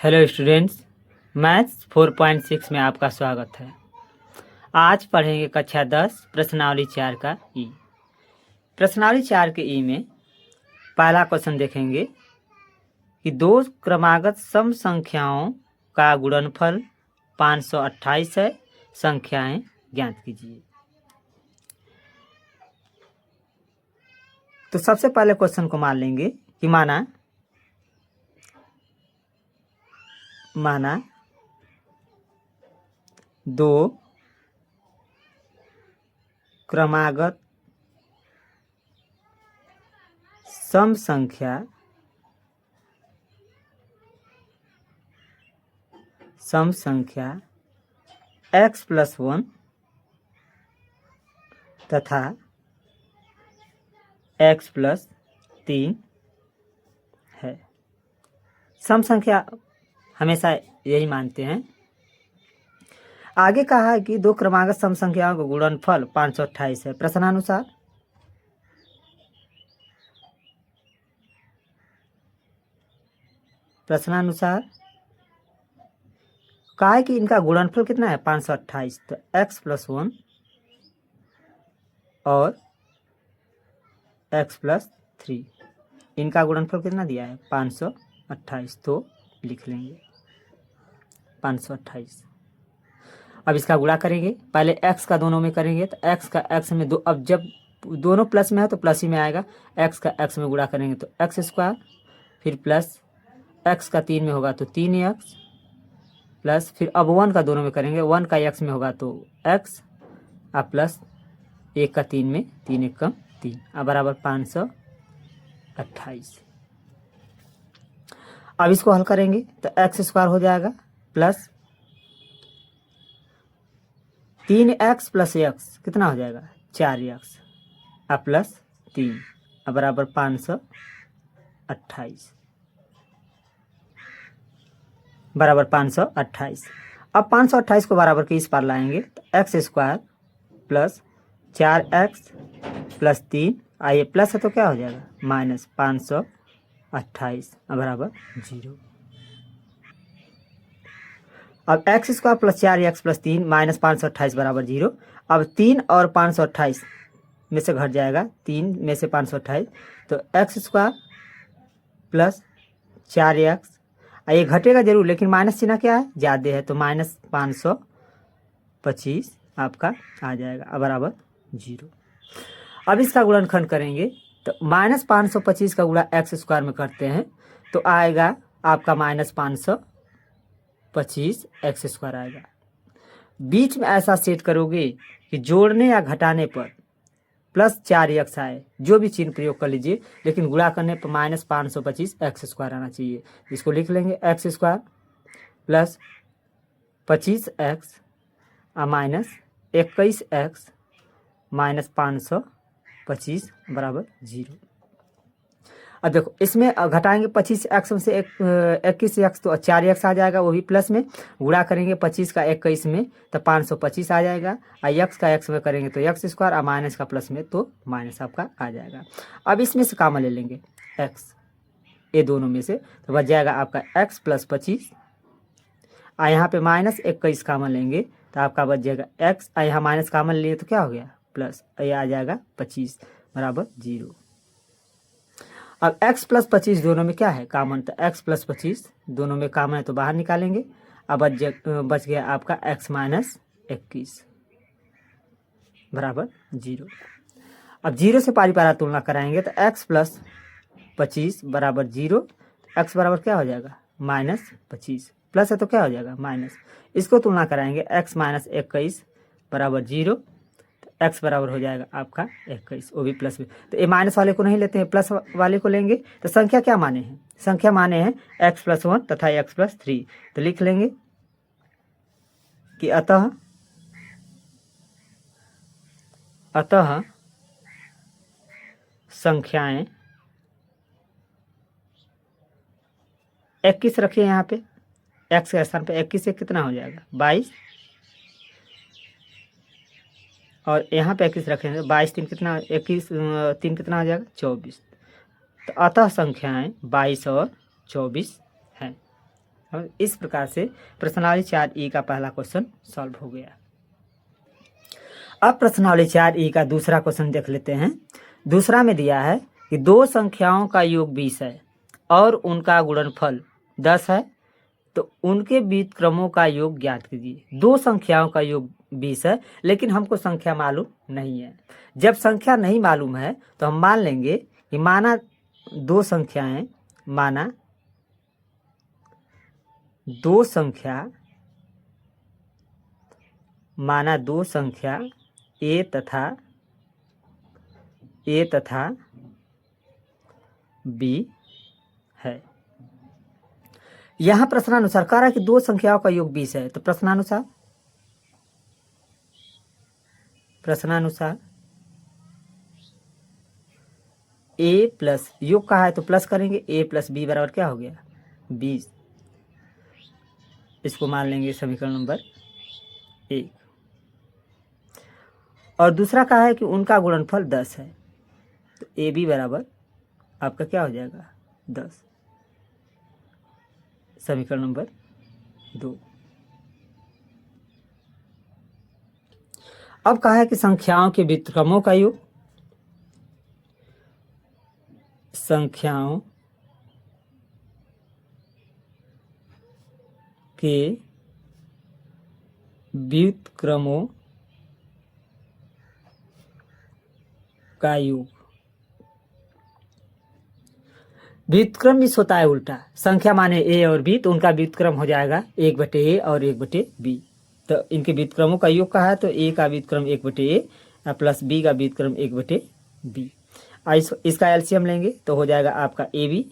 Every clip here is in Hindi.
हेलो स्टूडेंट्स, मैथ्स 4.6 में आपका स्वागत है। आज पढ़ेंगे कक्षा 10 प्रश्नावली 4 का ई। प्रश्नावली 4 के ई में पहला क्वेश्चन देखेंगे कि दो क्रमागत सम संख्याओं का गुणनफल 528 है, संख्याएं ज्ञात कीजिए। तो सबसे पहले क्वेश्चन को मान लेंगे कि माना दो क्रमागत सम संख्या x+1 तथा x+3 है। सम संख्या हमेशा यही मानते हैं। आगे कहा है कि दो क्रमागत सम संख्याओं का गुणनफल 528 है। प्रश्नानुसार कहा है कि इनका गुणनफल कितना है 528। तो x+1 और x+3 इनका गुणनफल कितना दिया है 528। तो लिख लेंगे 528। अब इसका गुणा करेंगे, पहले x का दोनों में करेंगे तो x का x में दो, अब जब दोनों प्लस में है तो प्लस ही में आएगा। x का x में गुणा करेंगे तो x², फिर प्लस x का 3 में होगा तो 3x, प्लस फिर अब 1 का दोनों में करेंगे, 1 का x में होगा तो x, अब प्लस 1 का 3 में 3 1 कम 3, अब बराबर 528। अब इसको हल करेंगे तो x² हो जाएगा प्लस 3x प्लस x कितना हो जाएगा 4x, अब प्लस 3, अब बराबर 528 बराबर 528। अब 528 को बराबर के इस पार लाएंगे तो x² प्लस 4x प्लस 3, आइए प्लस है तो क्या हो जाएगा माइनस 528 बराबर 0। अब x² plus 4x plus 3 minus 528 बराबर 0। अब 3 और 528 में से घट जाएगा, 3 में से 528 तो x² प्लस 4x, ये घटेगा जरूर लेकिन माइनस चिन्ह क्या है ज़्यादा है तो माइनस 525 आपका आ जाएगा बराबर 0। अब इसका गुणनखंड करेंगे तो माइनस 525 का गुणा x² में करते हैं तो आएगा आपका माइनस 525 x² आएगा। बीच में ऐसा सेट करोगे कि जोड़ने या घटाने पर प्लस 4x आए, जो भी चिन्ह प्रयोग कर लीजिए, लेकिन गुणा करने पर माइनस 525 x² आना चाहिए। इसको लिख लेंगे x² plus 25x minus 21x minus 525 बराबर 0। अब देखो इसमें घटाएंगे 25x में से 21x तो 4x आ जाएगा, वो भी प्लस में। गुणा करेंगे 25 का 21 में तो 525 आ जाएगा, और x का x में करेंगे तो x² और माइनस का प्लस में तो माइनस आपका आ जाएगा। अब इसमें से कॉमन ले लेंगे x, ये दोनों में से तो बच जाएगा आपका x प्लस 25, और यहाँ पे माइनस 21 कॉमन लेंगे तो आपका बच जाएगा x, और यहाँ माइनस कॉमन लिए तो क्या हो गया प्लस, ये आ जाएगा 25 बराबर 0। अब x प्लस 25 दोनों में क्या है कॉमन, तो x प्लस 25 दोनों में कॉमन है तो बाहर निकालेंगे। अब बच गया आपका x माइनस 21 बराबर 0। अब 0 से पारी पारा तुलना कराएंगे तो x प्लस 25 बराबर 0, x बराबर क्या हो जाएगा माइनस 25, प्लस है तो क्या हो जाएगा माइनस। इसको तुलना कराएंगे x माइनस 21 बराबर 0, x बराबर हो जाएगा आपका 21, वो भी प्लस में। तो ये माइनस वाले को नहीं लेते हैं, प्लस वाले को लेंगे। तो संख्या क्या माने हैं, संख्या माने हैं x+1 तथा x+3। तो लिख लेंगे कि अतः संख्याएं 21 रखिए यहाँ पे, x के स्थान पे 21 से कितना हो जाएगा 22, और यहाँ पे 21 रखेंगे 22 3 कितना 21 3 कितना हो जाएगा 24। तो अतः संख्याएं 22 और 24 हैं। और इस प्रकार से प्रश्नावली 4E का पहला क्वेश्चन सॉल्व हो गया। अब प्रश्नावली 4E का दूसरा क्वेश्चन देख लेते हैं। दूसरा में दिया है कि दो संख्याओं का योग 20 है और उनका गुणनफल 10 है, तो उनके व्युत्क्रमों का योग ज्ञात कीजिए। दो संख्याओं का योग 20 है लेकिन हमको संख्या मालूम नहीं है। जब संख्या नहीं मालूम है तो हम मान लेंगे कि माना दो संख्या ए तथा बी है। यहां प्रश्नानुसार कह रहा है कि दो संख्याओं का योग 20 है, तो प्रश्नानुसार ए प्लस योग कहा है तो प्लस करेंगे, ए प्लस बी बराबर क्या हो गया 20। इसको मान लेंगे समीकरण नंबर 1। और दूसरा कहा है कि उनका गुणनफल 10 है, तो ए बी बराबर आपका क्या हो जाएगा 10, समीकरण नंबर 2। अब कहा है कि संख्याओं के व्युत्क्रमों का योग, संख्याओं के व्युत्क्रमों का योग। व्युत्क्रम इस होता है उल्टा, संख्या माने ए और बी तो उनका व्युत्क्रम हो जाएगा 1/a और 1/b। तो इनके व्युत्क्रमों का योग कहा है तो ए का व्युत्क्रम 1/a प्लस बी का व्युत्क्रम 1/b। इसका एलसीएम लेंगे तो हो जाएगा आपका ए बी,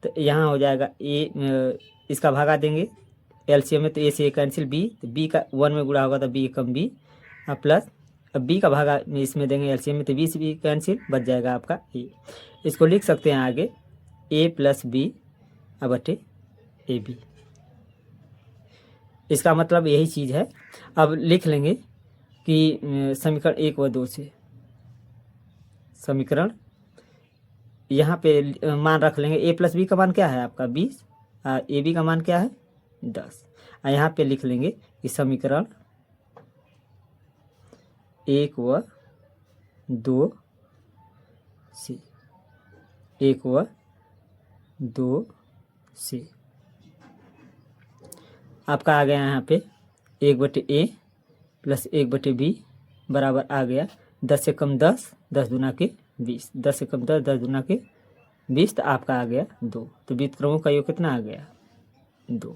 तो यहाँ हो जाएगा ए, इसका भागा देंगे एलसीएम में तो ए से ए कैंसिल बी, तो बी का 1 में गुणा होगा तो बी एकम बी प्लस अब बी का भागा इसमें देंगे एलसीएम में तो बी से बी कैंसिल, बच जाएगा आपका ए। इसको लिख सकते हैं आगे ए प्लस बी बटे ए बी। इसका मतलब यही चीज़ है। अब लिख लेंगे कि समीकरण 1 व 2 से समीकरण यहाँ पे मान रख लेंगे। ए प्लस बी का मान क्या है आपका 20, ए बी का मान क्या है 10। यहाँ पे लिख लेंगे कि समीकरण 1 व 2 से, 1 व 2 से आपका आ गया यहाँ पे 1/a प्लस 1/b बराबर आ गया 10 से कम 10, 10 दूना के 20, 10 से कम 10, 10 दूना के 20, तो आपका आ गया 2। तो व्युत्क्रमों का योग कितना आ गया 2।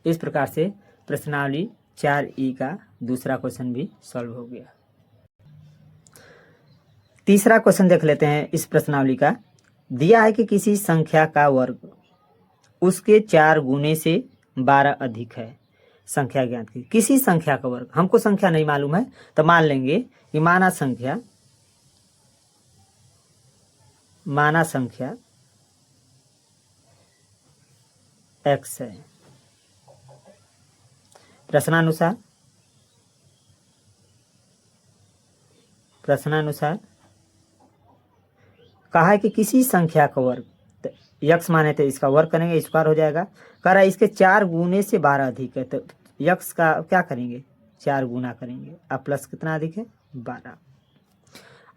इस प्रकार से प्रश्नावली 4E का दूसरा क्वेश्चन भी सॉल्व हो गया। तीसरा क्वेश्चन देख लेते हैं इस प्रश्नावली का। दिया है कि किसी संख्या का वर्ग उसके 4 गुने से 12 अधिक है, संख्या ज्ञात की। किसी संख्या का वर्ग, हमको संख्या नहीं मालूम है तो मान लेंगे कि माना संख्या x है। प्रश्नानुसार कहा है कि किसी संख्या का वर्ग, तो यक्स माने तो इसका वर्ग करेंगे स्क्वायर हो जाएगा। कह रहा है इसके 4 गुने से 12 अधिक है, तो यक्स का क्या करेंगे 4 गुना करेंगे। अब प्लस कितना अधिक है 12।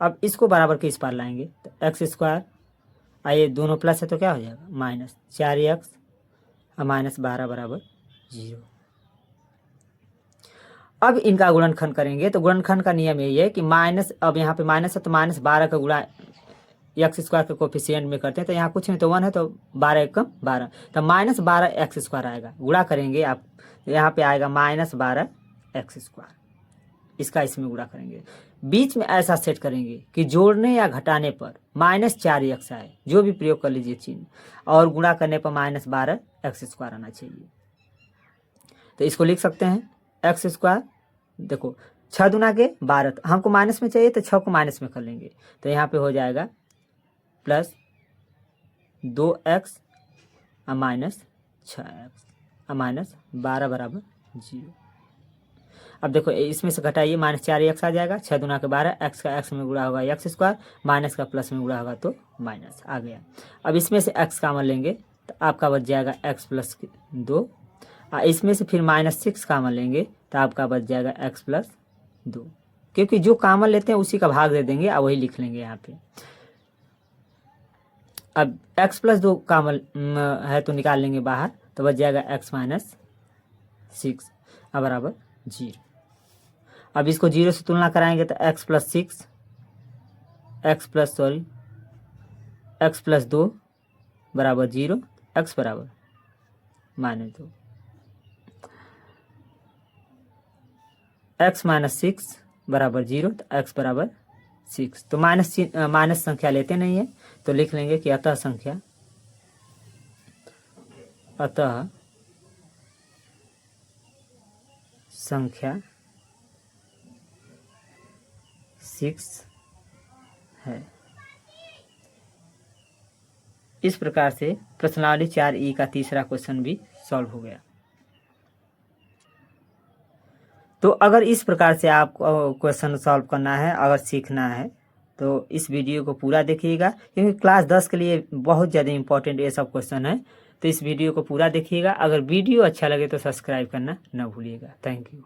अब इसको बराबर के इस पार लाएंगे तो एक्स स्क्वायर, आइए दोनों प्लस है तो क्या हो जाएगा माइनस 4x माइनस 12 बराबर 0। अब इनका गुणनखंड करेंगे तो गुणनखंड का नियम यही है कि माइनस, अब यहाँ पे माइनस है तो माइनस 12 का गुणा एक्स स्क्वायर के कोफिशिएंट में करते हैं, तो यहाँ कुछ नहीं तो 1 है तो 12 एकम 12, तो माइनस 12 एक्स स्क्वायर आएगा। गुणा करेंगे आप, यहाँ पे आएगा माइनस 12 एक्स स्क्वायर, इसका इसमें गुणा करेंगे। बीच में ऐसा सेट करेंगे कि जोड़ने या घटाने पर -4x आए, जो भी प्रयोग कर लीजिए चिन्ह, और गुणा करने पर -12 एक्स स्क्वायर आना चाहिए। तो इसको लिख सकते हैं एक्स स्क्वायर, देखो 6 दूना के 12, हमको माइनस में चाहिए तो 6 को माइनस में कर लेंगे, तो यहाँ पे हो जाएगा plus 2x minus 6x minus 12 बराबर 0। अब देखो इसमें से घटाइए -4x आ जाएगा, 6 दूना के 12, x का x में गुणा होगा एक्स स्क्वायर, माइनस का प्लस में गुणा होगा तो माइनस आ गया। अब इसमें से x कॉमन लेंगे तो आपका बच जाएगा x+2। इसमें से फिर -6 कामन लेंगे तो आपका बच जाएगा x+2, क्योंकि जो कामन लेते हैं उसी का भाग दे देंगे और वही लिख लेंगे यहाँ पे। अब x+2 कामन है तो निकाल लेंगे बाहर, तो बच जाएगा x-6 बराबर 0। अब इसको 0 से तुलना कराएंगे तो x+6 x+2 बराबर 0, x बराबर -2, x-6 बराबर 0 तो x बराबर 6। तो माइनस संख्या लेते नहीं है तो लिख लेंगे कि अतः संख्या 6 है। इस प्रकार से प्रश्नावली 4E का तीसरा क्वेश्चन भी सॉल्व हो गया। तो अगर इस प्रकार से आप क्वेश्चन सॉल्व करना है, अगर सीखना है तो इस वीडियो को पूरा देखिएगा, क्योंकि क्लास 10 के लिए बहुत ज़्यादा इंपॉर्टेंट ये सब क्वेश्चन है। तो इस वीडियो को पूरा देखिएगा। अगर वीडियो अच्छा लगे तो सब्सक्राइब करना ना भूलिएगा। Thank you.